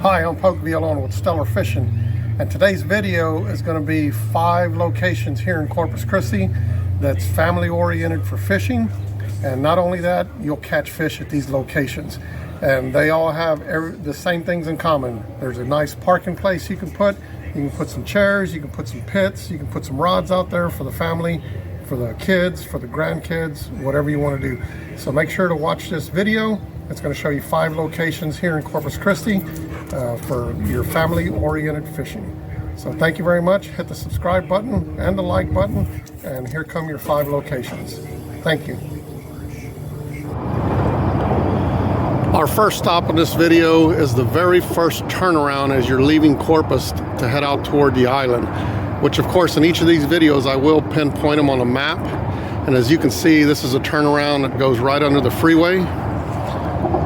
Hi, I'm Poke Villalona with Stellar Fishing, and today's video is going to be 5 locations here in Corpus Christi that's family oriented for fishing. And not only that, you'll catch fish at these locations, and they all have the same things in common. There's a nice parking place you can put some chairs, you can put some pits, you can put some rods out there for the family, for the kids, for the grandkids, whatever you want to do. So make sure to watch this video. It's going to show you 5 locations here in Corpus Christi for your family-oriented fishing. So thank you very much. Hit the subscribe button and the like button, and here come your 5 locations. Thank you. Our first stop in this video is the very first turnaround as you're leaving Corpus to head out toward the island, which of course in each of these videos I will pinpoint them on a map. And as you can see, this is a turnaround that goes right under the freeway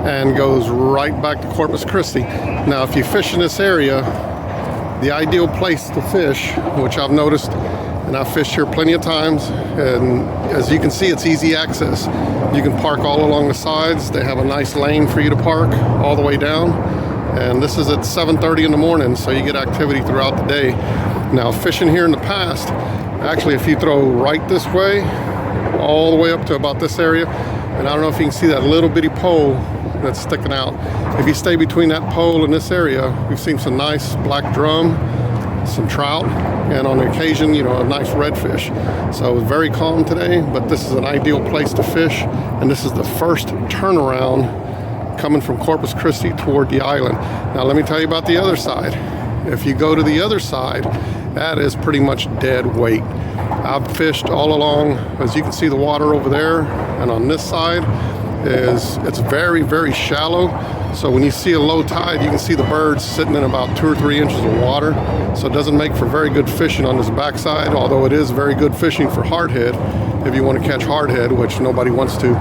and goes right back to Corpus Christi. Now if you fish in this area, the ideal place to fish, which I've noticed, and I've fished here plenty of times, and as you can see, it's easy access. You can park all along the sides. They have a nice lane for you to park all the way down, and this is at 7:30 in the morning, so you get activity throughout the day. Now fishing here in the past, actually if you throw right this way all the way up to about this area, and I don't know if you can see that little bitty pole that's sticking out. If you stay between that pole and this area, we've seen some nice black drum, some trout, and on occasion, you know, a nice redfish. So it's very calm today, but this is an ideal place to fish, and this is the first turnaround coming from Corpus Christi toward the island. Now let me tell you about the other side. If you go to the other side, that is pretty much dead weight. I've fished all along, as you can see the water over there, and on this side it's very, very shallow. So when you see a low tide, you can see the birds sitting in about 2 or 3 inches of water. So it doesn't make for very good fishing on this backside, although it is very good fishing for hardhead if you want to catch hardhead, which nobody wants to.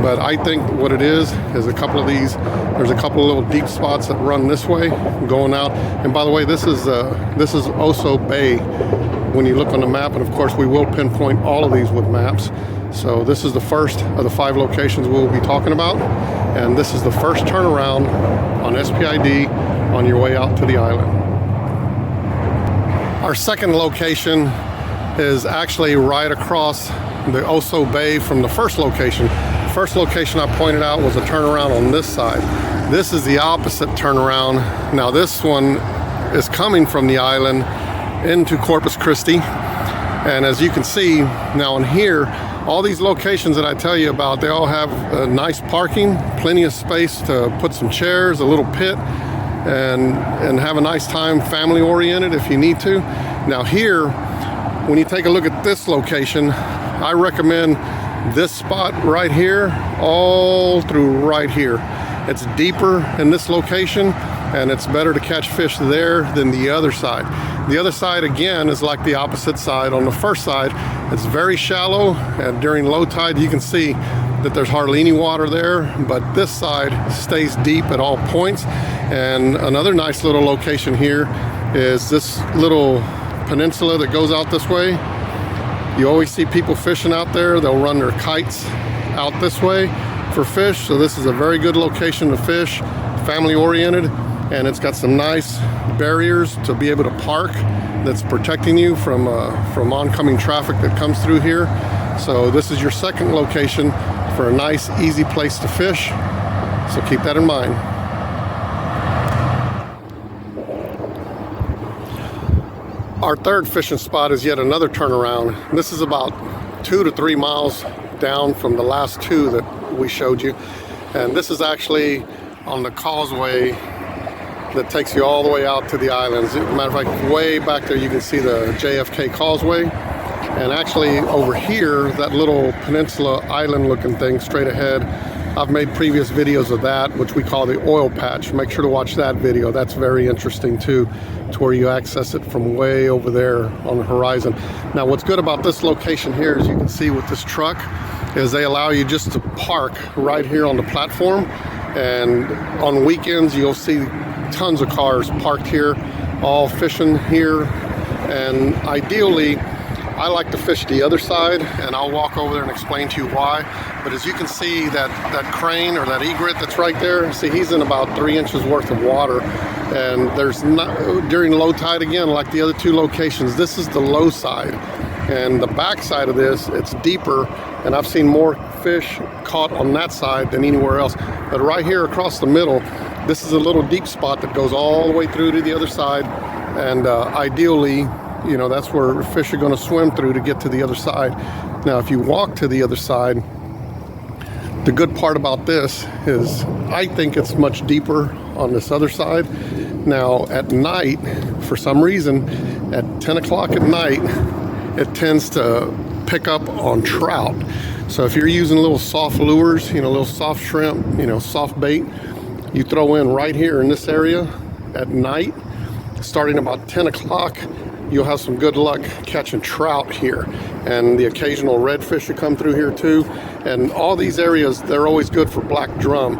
But I think what it is a couple of these, there's a couple of little deep spots that run this way going out. And by the way, this is Oso Bay when you look on the map, and of course we will pinpoint all of these with maps. So this is the first of the 5 locations we will be talking about, and this is the first turnaround on SPID on your way out to the island. Our second location is actually right across the Oso Bay from the first location. The first location I pointed out was a turnaround on this side. This is the opposite turnaround. Now this one is coming from the island into Corpus Christi, and as you can see now in here, all these locations that I tell you about, they all have nice parking, plenty of space to put some chairs, a little pit, and have a nice time, family oriented if you need to. Now here, when you take a look at this location, I recommend this spot right here, all through right here. It's deeper in this location, and it's better to catch fish there than the other side. The other side, again, is like the opposite side. On the first side, it's very shallow, and during low tide, you can see that there's hardly any water there, but this side stays deep at all points. And another nice little location here is this little peninsula that goes out this way. You always see people fishing out there. They'll run their kites out this way for fish, so this is a very good location to fish, family oriented, and it's got some nice barriers to be able to park that's protecting you from oncoming traffic that comes through here. So this is your second location for a nice, easy place to fish, so keep that in mind. Our third fishing spot is yet another turnaround. This is about 2 to 3 miles down from the last 2 that we showed you, and this is actually on the causeway that takes you all the way out to the islands. As a matter of fact, way back there you can see the JFK causeway, and actually over here, that little peninsula island looking thing straight ahead, I've made previous videos of that, which we call the oil patch. Make sure to watch that video. That's very interesting too, to where you access it from way over there on the horizon. Now what's good about this location here, as you can see with this truck, is they allow you just to park right here on the platform, and on weekends you'll see tons of cars parked here, all fishing here. And ideally I like to fish the other side, and I'll walk over there and explain to you why. But as you can see, that crane or that egret that's right there, see, he's in about 3 inches worth of water. And there's not, during low tide again, like the other two locations, this is the low side. And the back side of this, it's deeper, and I've seen more fish caught on that side than anywhere else. But right here across the middle, this is a little deep spot that goes all the way through to the other side. And ideally, you know, that's where fish are going to swim through to get to the other side. Now, if you walk to the other side, the good part about this is I think it's much deeper on this other side. Now, at night, for some reason, at 10 o'clock at night, it tends to pick up on trout. So if you're using little soft lures, you know, little soft shrimp, you know, soft bait, you throw in right here in this area at night, starting about 10 o'clock, you'll have some good luck catching trout here. And the occasional redfish will come through here too. And all these areas, they're always good for black drum.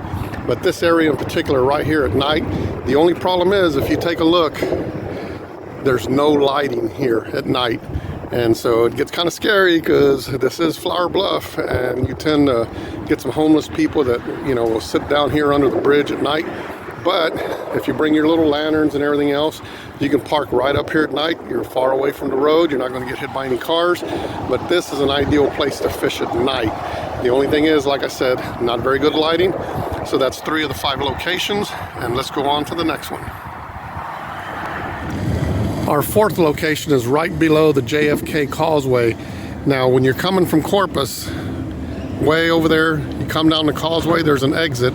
But this area in particular right here at night, the only problem is if you take a look, there's no lighting here at night. And so it gets kind of scary because this is Flower Bluff, and you tend to get some homeless people that, you know, will sit down here under the bridge at night. But if you bring your little lanterns and everything else, you can park right up here at night. You're far away from the road. You're not going to get hit by any cars. But this is an ideal place to fish at night. The only thing is, like I said, not very good lighting. So that's 3 of the 5 locations. And let's go on to the next one. Our 4th location is right below the JFK Causeway. Now, when you're coming from Corpus, way over there, you come down the causeway, there's an exit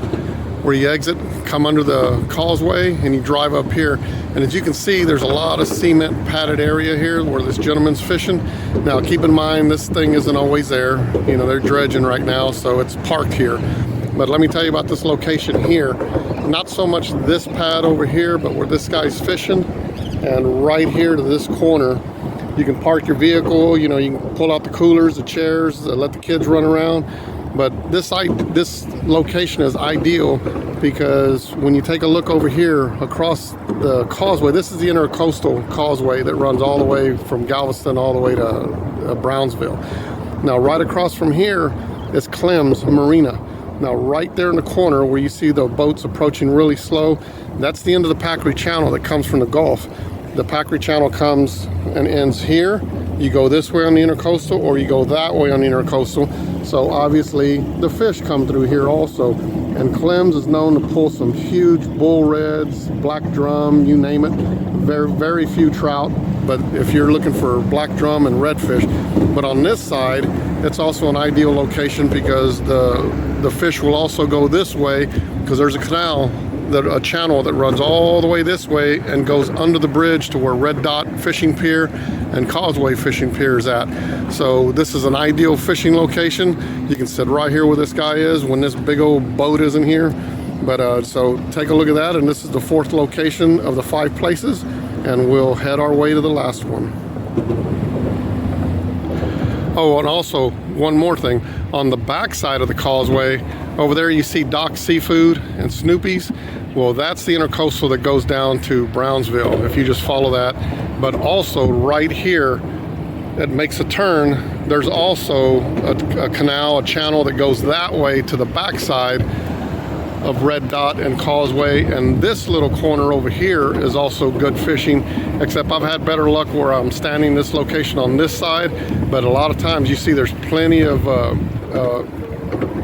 where you exit, come under the causeway, and you drive up here. And as you can see, there's a lot of cement padded area here where this gentleman's fishing. Now, keep in mind, this thing isn't always there. You know, they're dredging right now, so it's parked here. But let me tell you about this location here. Not so much this pad over here, but where this guy's fishing. And right here to this corner, you can park your vehicle, you know, you can pull out the coolers, the chairs, let the kids run around. But this location is ideal because when you take a look over here across the causeway, this is the intercoastal causeway that runs all the way from Galveston all the way to Brownsville. Now, right across from here is Clem's Marina. Now, right there in the corner where you see the boats approaching really slow, that's the end of the Packery Channel that comes from the Gulf. The Packery Channel comes and ends here. You go this way on the intercoastal, or you go that way on the intercoastal. So obviously the fish come through here also. And Clem's is known to pull some huge bull reds, black drum, you name it. Very, very few trout, but if you're looking for black drum and redfish. But on this side, it's also an ideal location because the fish will also go this way because there's a canal, a channel that runs all the way this way and goes under the bridge to where Red Dot Fishing Pier and Causeway Fishing Pier is at. So this is an ideal fishing location. You can sit right here where this guy is when this big old boat isn't here. But so take a look at that, and this is the 4th location of the 5 places, and we'll head our way to the last one. Oh, and also one more thing, on the back side of the causeway over there you see Doc Seafood and Snoopy's. Well, that's the intercoastal that goes down to Brownsville if you just follow that. But also right here it makes a turn, there's also a canal, a channel that goes that way to the backside of Red Dot and Causeway, and this little corner over here is also good fishing, except I've had better luck where I'm standing this location on this side. But a lot of times you see there's plenty of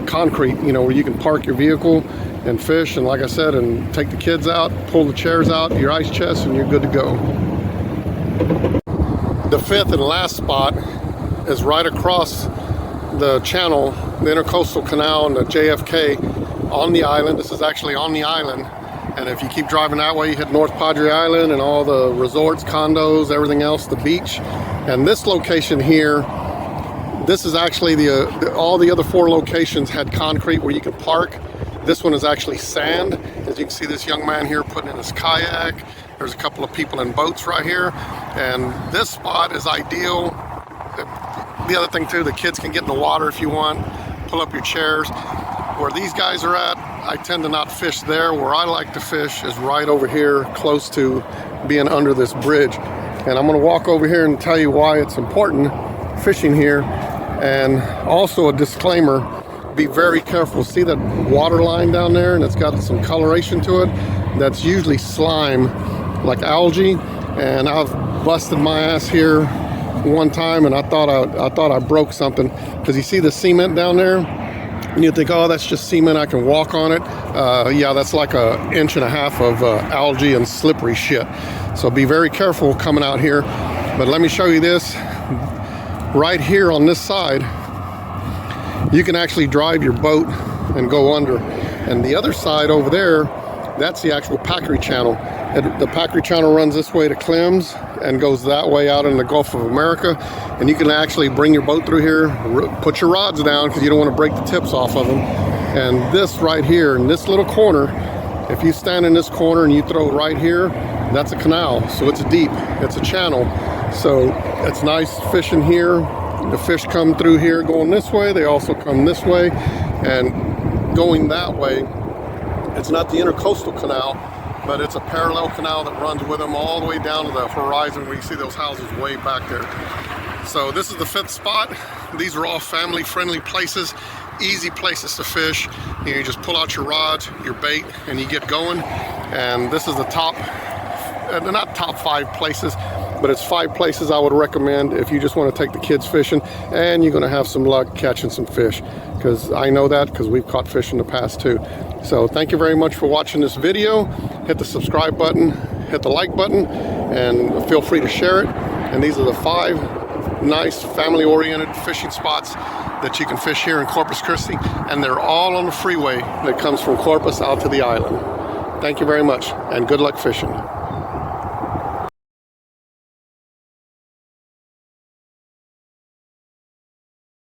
concrete, you know, where you can park your vehicle and fish, and like I said, and take the kids out, pull the chairs out, your ice chest, and you're good to go. The 5th and last spot is right across the channel, the intercoastal canal and the JFK, on the island. This is actually on the island, and if you keep driving that way, you hit North Padre Island and all the resorts, condos, everything else, the beach. And this location here, this is actually all the other 4 locations had concrete where you can park. This one is actually sand. As you can see, this young man here putting in his kayak. There's a couple of people in boats right here, and this spot is ideal. The other thing too, the kids can get in the water if you want, pull up your chairs. Where these guys are at, I tend to not fish there. Where I like to fish is right over here, close to being under this bridge. And I'm gonna walk over here and tell you why it's important. fishing here. And also a disclaimer, be very careful. See that water line down there, and it's got some coloration to it? That's usually slime, like algae. And I've busted my ass here one time, and I thought I broke something, because you see the cement down there, and you think, oh, that's just cement, I can walk on it. Yeah, that's like 1.5 inches of algae and slippery shit. So be very careful coming out here. But let me show you this. Right here on this side, you can actually drive your boat and go under. And the other side over there, that's the actual Packery Channel. The Packery Channel runs this way to Clem's and goes that way out in the Gulf of America. And you can actually bring your boat through here, put your rods down because you don't want to break the tips off of them. And this right here, in this little corner, if you stand in this corner and you throw right here, that's a canal. So it's deep, it's a channel. So it's nice fishing here. The fish come through here going this way. They also come this way. And going that way, it's not the intercoastal canal, but it's a parallel canal that runs with them all the way down to the horizon where you see those houses way back there. So this is the 5th spot. These are all family-friendly places, easy places to fish. You just pull out your rods, your bait, and you get going. And this is the top, they're not top 5 places, but it's 5 places I would recommend if you just want to take the kids fishing, and you're going to have some luck catching some fish, because I know that because we've caught fish in the past too. So thank you very much for watching this video. Hit the subscribe button, hit the like button, and feel free to share it. And these are the 5 nice family-oriented fishing spots that you can fish here in Corpus Christi, and they're all on the freeway that comes from Corpus out to the island. Thank you very much, and good luck fishing.